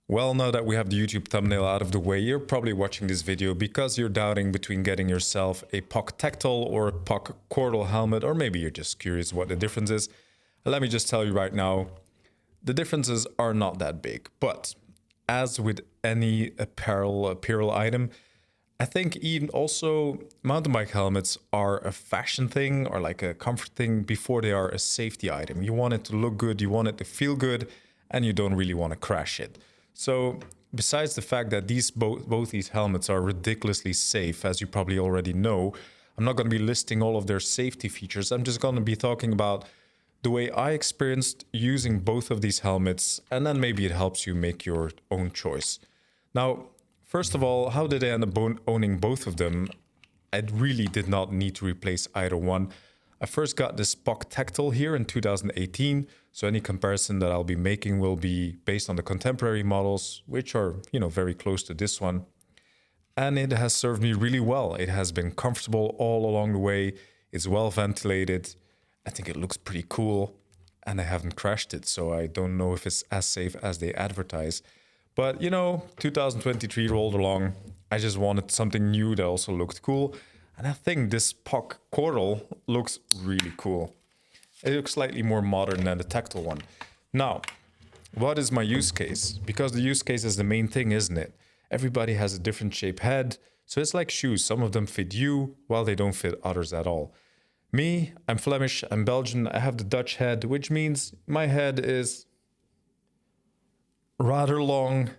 Well, now that we have the YouTube thumbnail out of the way, you're probably watching this video because you're doubting between getting yourself a POC Tectal or a POC Kortal helmet, or maybe you're just curious what the difference is. Let me just tell you right now, the differences are not that big. But as with any apparel item, I think even also mountain bike helmets are a fashion thing or like a comfort thing before they are a safety item. You want it to look good, you want it to feel good, and you don't really want to crash it. So besides the fact that both these helmets are ridiculously safe, as you probably already know, I'm not going to be listing all of their safety features. I'm just going to be talking about the way I experienced using both of these helmets, and then maybe it helps you make your own choice. Now, first of all, how did I end up owning both of them? I really did not need to replace either one. I first got this POC Tectal here in 2018, so any comparison that I'll be making will be based on the contemporary models, which are, very close to this one. And it has served me really well. It has been comfortable all along the way. It's well ventilated. I think it looks pretty cool, and I haven't crashed it, so I don't know if it's as safe as they advertise. But 2023 rolled along. I just wanted something new that also looked cool. And I think this POC Kortal looks really cool. It looks slightly more modern than the Tectal one. Now, what is my use case? Because the use case is the main thing, isn't it? Everybody has a different shaped head. So it's like shoes. Some of them fit you, while they don't fit others at all. Me, I'm Flemish, I'm Belgian. I have the Dutch head, which means my head is rather long,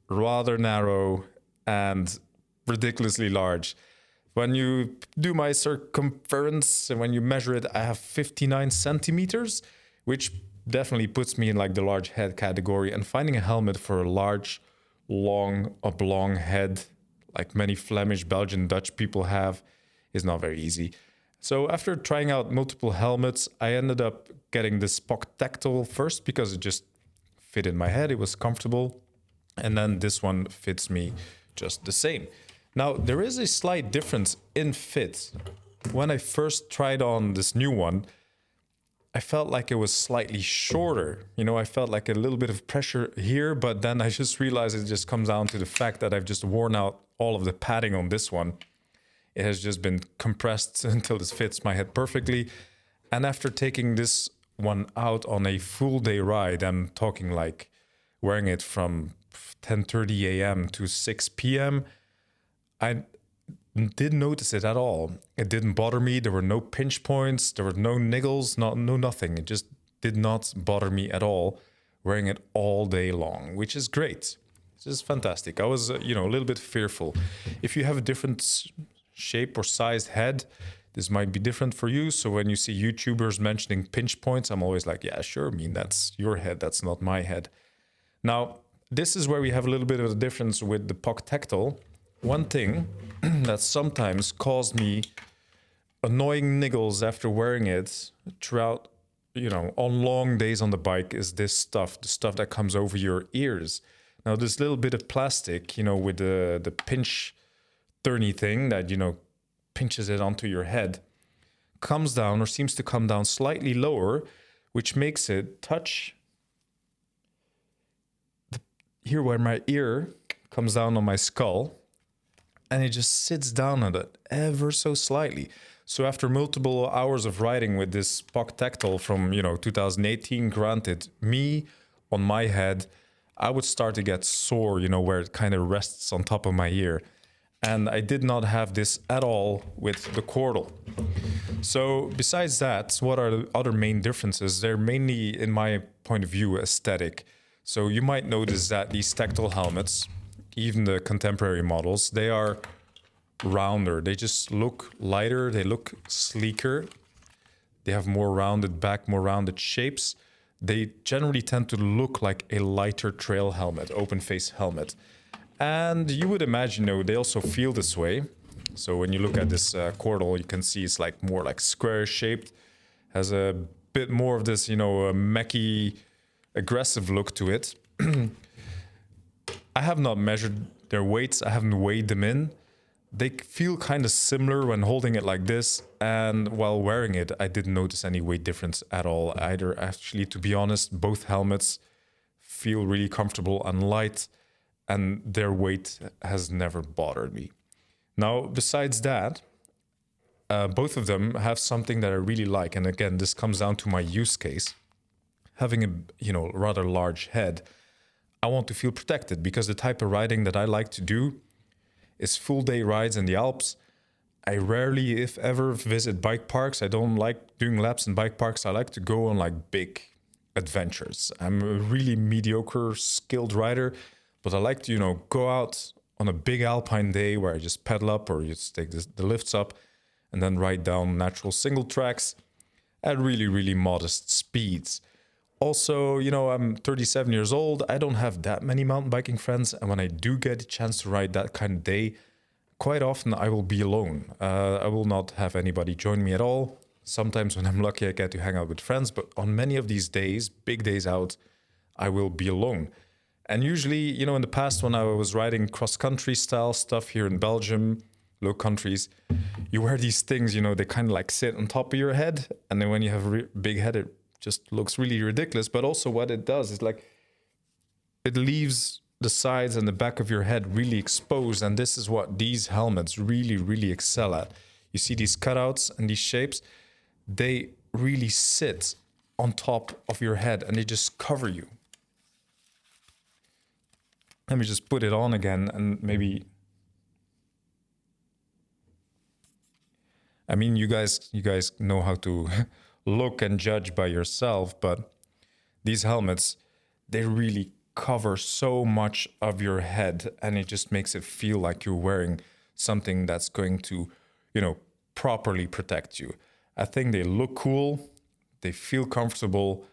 rather narrow, and ridiculously large. When you do my circumference and when you measure it, I have 59 centimeters, which definitely puts me in like the large head category. And finding a helmet for a large, long, oblong head, like many Flemish, Belgian, Dutch people have, is not very easy. So after trying out multiple helmets, I ended up getting this POC Tectal first because it just fit in my head. It was comfortable. And then this one fits me just the same. Now, there is a slight difference in fit. When I first tried on this new one, I felt like it was slightly shorter. I felt like a little bit of pressure here, but then I just realized it just comes down to the fact that I've just worn out all of the padding on this one. It has just been compressed until this fits my head perfectly. And after taking this one out on a full day ride, I'm talking like wearing it from 10:30 a.m. to 6 p.m., I didn't notice it at all. It didn't bother me. There were no pinch points. There were no niggles, no nothing. It just did not bother me at all wearing it all day long, which is great. This is fantastic. I was, a little bit fearful. If you have a different shape or sized head, this might be different for you. So when you see YouTubers mentioning pinch points, I'm always like, yeah, sure. That's your head. That's not my head. Now, this is where we have a little bit of a difference with the POC Tectal. One thing that sometimes caused me annoying niggles after wearing it throughout, on long days on the bike is this stuff, the stuff that comes over your ears. Now, this little bit of plastic, with the pinch turny thing that, pinches it onto your head, comes down or seems to come down slightly lower, which makes it touch here where my ear comes down on my skull. And it just sits down on it ever so slightly. So after multiple hours of riding with this POC Tectal from, 2018, granted, me on my head, I would start to get sore, where it kind of rests on top of my ear. And I did not have this at all with the Kortal. So besides that, what are the other main differences? They're mainly, in my point of view, aesthetic. So you might notice that these Tectal helmets, even the contemporary models, they are rounder. They just look lighter. They look sleeker. They have more rounded back, more rounded shapes. They generally tend to look like a lighter trail helmet, open face helmet. And you would imagine, they also feel this way. So when you look at this Kortal, you can see it's like more like square shaped, has a bit more of this, a mechy, aggressive look to it. I have not measured their weights. I haven't weighed them in. They feel kind of similar when holding it like this. And while wearing it, I didn't notice any weight difference at all either. Actually, to be honest, both helmets feel really comfortable and light, and their weight has never bothered me. Now, besides that, both of them have something that I really like. And again, this comes down to my use case. Having a rather large head, I want to feel protected because the type of riding that I like to do is full day rides in the Alps. I rarely, if ever, visit bike parks. I don't like doing laps in bike parks. I like to go on like big adventures. I'm a really mediocre skilled rider, but I like to, go out on a big alpine day where I just pedal up or just take the lifts up and then ride down natural single tracks at really, really modest speeds. Also, I'm 37 years old. I don't have that many mountain biking friends. And when I do get a chance to ride that kind of day, quite often I will be alone. I will not have anybody join me at all. Sometimes when I'm lucky, I get to hang out with friends. But on many of these days, big days out, I will be alone. And usually, in the past, when I was riding cross-country style stuff here in Belgium, low countries, you wear these things, they kind of like sit on top of your head. And then when you have a big head, it just looks really ridiculous. But also what it does is like it leaves the sides and the back of your head really exposed. And this is what these helmets really, really excel at. You see these cutouts and these shapes, they really sit on top of your head and they just cover you. Let me just put it on again and maybe... I mean, you guys know how to look and judge by yourself, but these helmets, they really cover so much of your head and it just makes it feel like you're wearing something that's going to, properly protect you. I think they look cool, they feel comfortable,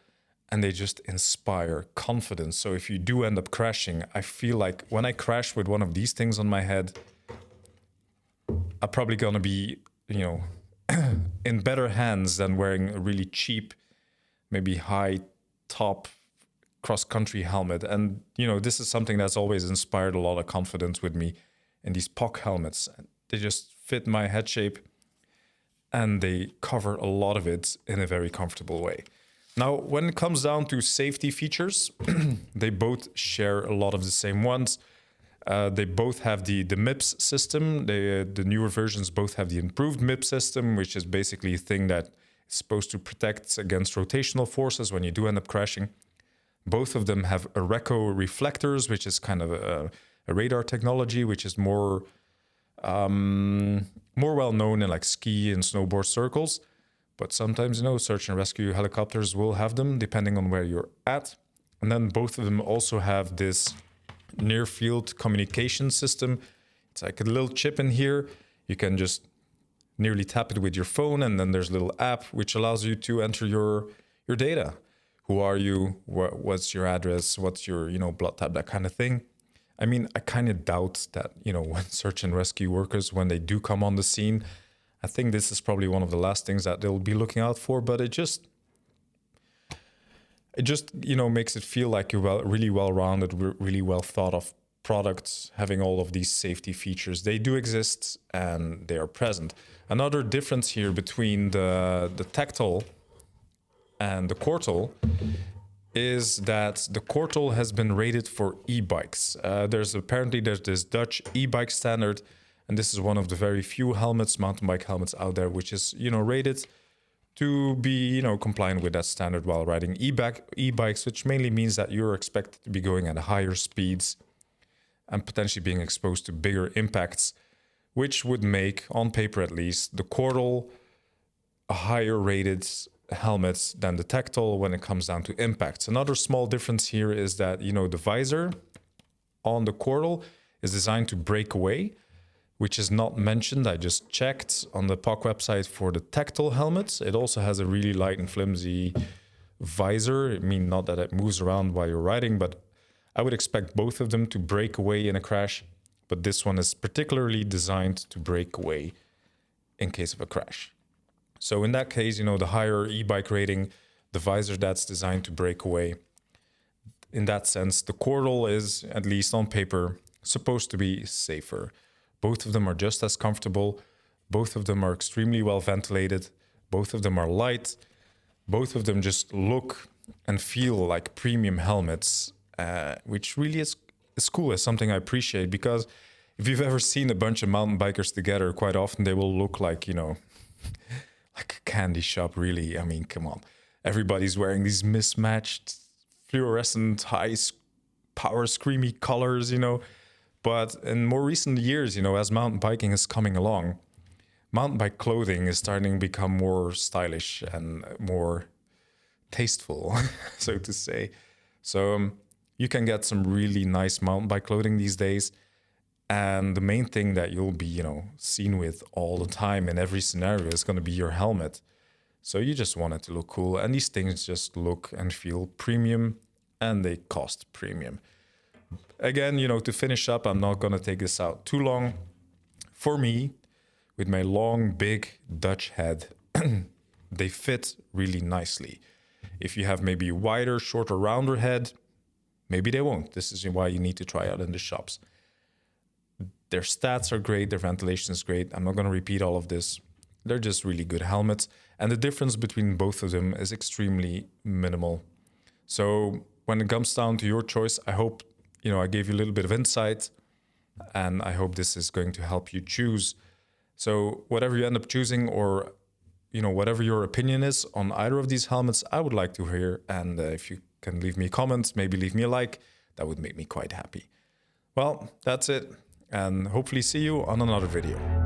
and they just inspire confidence. So if you do end up crashing, I feel like when I crash with one of these things on my head, I'm probably gonna be, in better hands than wearing a really cheap, maybe high top cross-country helmet. And, this is something that's always inspired a lot of confidence with me in these POC helmets. They just fit my head shape and they cover a lot of it in a very comfortable way. Now, when it comes down to safety features, they both share a lot of the same ones. They both have the MIPS system. The newer versions both have the improved MIPS system, which is basically a thing that is supposed to protect against rotational forces when you do end up crashing. Both of them have Areco reflectors, which is kind of a radar technology, which is more well known in like ski and snowboard circles. But sometimes, search and rescue helicopters will have them depending on where you're at. And then both of them also have this near field communication system. It's like a little chip in here. You can just nearly tap it with your phone, and then there's a little app which allows you to enter your data. Who are you? What's your address? What's your blood type? That kind of thing. I mean, I kind of doubt that when search and rescue workers, when they do come on the scene, I think this is probably one of the last things that they'll be looking out for. But it just makes it feel like you're really well-rounded, really well thought of products, having all of these safety features. They do exist and they are present. Another difference here between the Tectacl and the Kortal is that the Kortal has been rated for e-bikes. There's this Dutch e-bike standard, and this is one of the very few mountain bike helmets out there, which is rated to be compliant with that standard while riding e-bikes, which mainly means that you're expected to be going at higher speeds and potentially being exposed to bigger impacts, which would make, on paper at least, the Kortal a higher rated helmet than the Tectacl when it comes down to impacts. Another small difference here is that the visor on the Kortal is designed to break away, which is not mentioned. I just checked on the POC website for the Tectacl helmets. It also has a really light and flimsy visor. I mean, not that it moves around while you're riding, but I would expect both of them to break away in a crash. But this one is particularly designed to break away in case of a crash. So in that case, the higher e-bike rating, the visor that's designed to break away. In that sense, the Kortal is, at least on paper, supposed to be safer. Both of them are just as comfortable. Both of them are extremely well ventilated. Both of them are light. Both of them just look and feel like premium helmets which really is cool. It's something I appreciate, because if you've ever seen a bunch of mountain bikers together, quite often they will look like, you know, like a candy shop, really. I mean, come on. Everybody's wearing these mismatched fluorescent power screamy colors, you know. But in more recent years, you know, as mountain biking is coming along, mountain bike clothing is starting to become more stylish and more tasteful, so to say. So you can get some really nice mountain bike clothing these days. And the main thing that you'll be, you know, seen with all the time in every scenario is going to be your helmet. So you just want it to look cool. And these things just look and feel premium, and they cost premium. Again, you know, to finish up, I'm not going to take this out too long. For me, with my long, big Dutch head, they fit really nicely. If you have maybe a wider, shorter, rounder head, maybe they won't. This is why you need to try out in the shops. Their stats are great. Their ventilation is great. I'm not going to repeat all of this. They're just really good helmets. And the difference between both of them is extremely minimal. So when it comes down to your choice, I hope, you know, I gave you a little bit of insight, and I hope this is going to help you choose. So whatever you end up choosing, or, you know, whatever your opinion is on either of these helmets, I would like to hear. And if you can leave me a comment, maybe leave me a like, that would make me quite happy. Well, that's it. And hopefully see you on another video.